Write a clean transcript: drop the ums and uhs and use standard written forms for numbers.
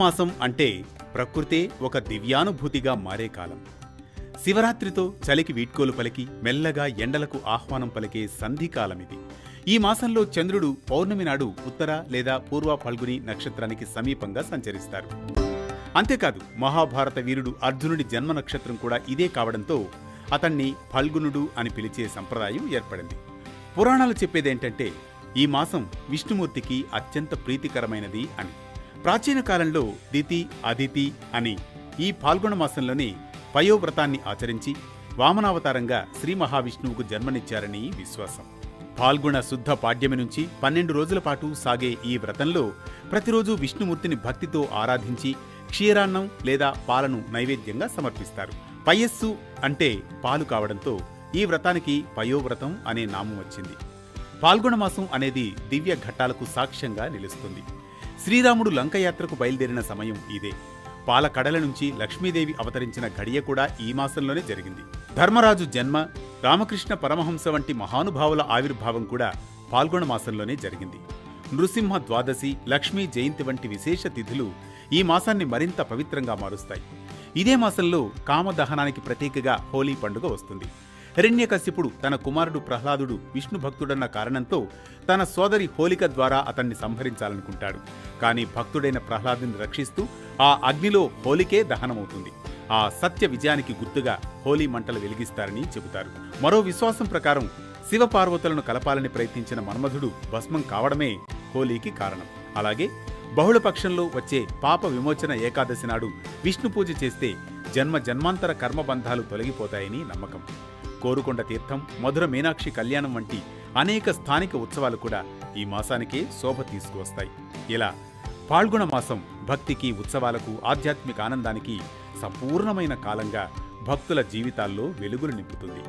మాసం అంటే ప్రకృతే ఒక దివ్యానుభూతిగా మారే కాలం. శివరాత్రితో చలికి వీడ్కోలు పలికి మెల్లగా ఎండలకు ఆహ్వానం పలికే సంధికాలమిది. ఈ మాసంలో చంద్రుడు పౌర్ణమి నాడు ఉత్తర లేదా పూర్వ ఫల్గుని నక్షత్రానికి సమీపంగా సంచరిస్తారు. అంతేకాదు, మహాభారత వీరుడు అర్జునుడి జన్మ నక్షత్రం కూడా ఇదే కావడంతో అతన్ని ఫల్గునుడు అని పిలిచే సంప్రదాయం ఏర్పడింది. పురాణాలు చెప్పేదేంటంటే ఈ మాసం విష్ణుమూర్తికి అత్యంత ప్రీతికరమైనది అని. ప్రాచీన కాలంలో దితి అదితి అని ఈ పాల్గొన మాసంలోనే పయోవ్రతాన్ని ఆచరించి వామనావతారంగా శ్రీ మహావిష్ణువుకు జన్మనిచ్చారని విశ్వాసం. పాల్గొన శుద్ధ పాడ్యమి నుంచి 12 రోజుల పాటు సాగే ఈ వ్రతంలో ప్రతిరోజు విష్ణుమూర్తిని భక్తితో ఆరాధించి క్షీరాన్నం లేదా పాలను నైవేద్యంగా సమర్పిస్తారు. పయస్సు అంటే పాలు కావడంతో ఈ వ్రతానికి పయోవ్రతం అనే నామం వచ్చింది. పాల్గొన మాసం అనేది దివ్య ఘట్టాలకు సాక్ష్యంగా నిలుస్తుంది. శ్రీరాముడు లంకయాత్రకు బయలుదేరిన సమయం ఇదే. పాల కడల నుంచి లక్ష్మీదేవి అవతరించిన ఘడియ కూడా ఈ మాసంలోనే జరిగింది. ధర్మరాజు జన్మ, రామకృష్ణ పరమహంస వంటి మహానుభావుల ఆవిర్భావం కూడా పాల్గొన మాసంలోనే జరిగింది. నృసింహ ద్వాదశి, లక్ష్మీ జయంతి వంటి విశేష తిథులు ఈ మాసాన్ని మరింత పవిత్రంగా మారుస్తాయి. ఇదే మాసంలో కామదహనానికి ప్రతీకగా హోలీ పండుగ వస్తుంది. హిరణ్యకశిపుడు తన కుమారుడు ప్రహ్లాదుడు విష్ణు భక్తుడన్న కారణంతో తన సోదరి హోలిక ద్వారా అతన్ని సంహరించాలనుకుంటాడు. కానీ భక్తుడైన ప్రహ్లాదుని రక్షిస్తూ ఆ అగ్నిలో హోలికే దహనమవుతుంది. ఆ సత్య విజయానికి గుర్తుగా హోలీ మంటలు వెలిగిస్తారని చెబుతారు. మరో విశ్వాసం ప్రకారం శివపార్వతులను కలపాలని ప్రయత్నించిన మన్మధుడు భస్మం కావడమే హోలీకి కారణం. అలాగే బహుళపక్షంలో వచ్చే పాప విమోచన ఏకాదశి నాడు విష్ణు పూజ చేస్తే జన్మ జన్మాంతర కర్మబంధాలు తొలగిపోతాయని నమ్మకం. కోరుకొండ తీర్థం, మధుర మీనాక్షి కళ్యాణం వంటి అనేక స్థానిక ఉత్సవాలు కూడా ఈ మాసానికే శోభ తీసుకువస్తాయి. ఇలా పాల్గొన మాసం భక్తికి, ఉత్సవాలకు, ఆధ్యాత్మిక ఆనందానికి సంపూర్ణమైన కాలంగా భక్తుల జీవితాల్లో వెలుగులు నింపుతుంది.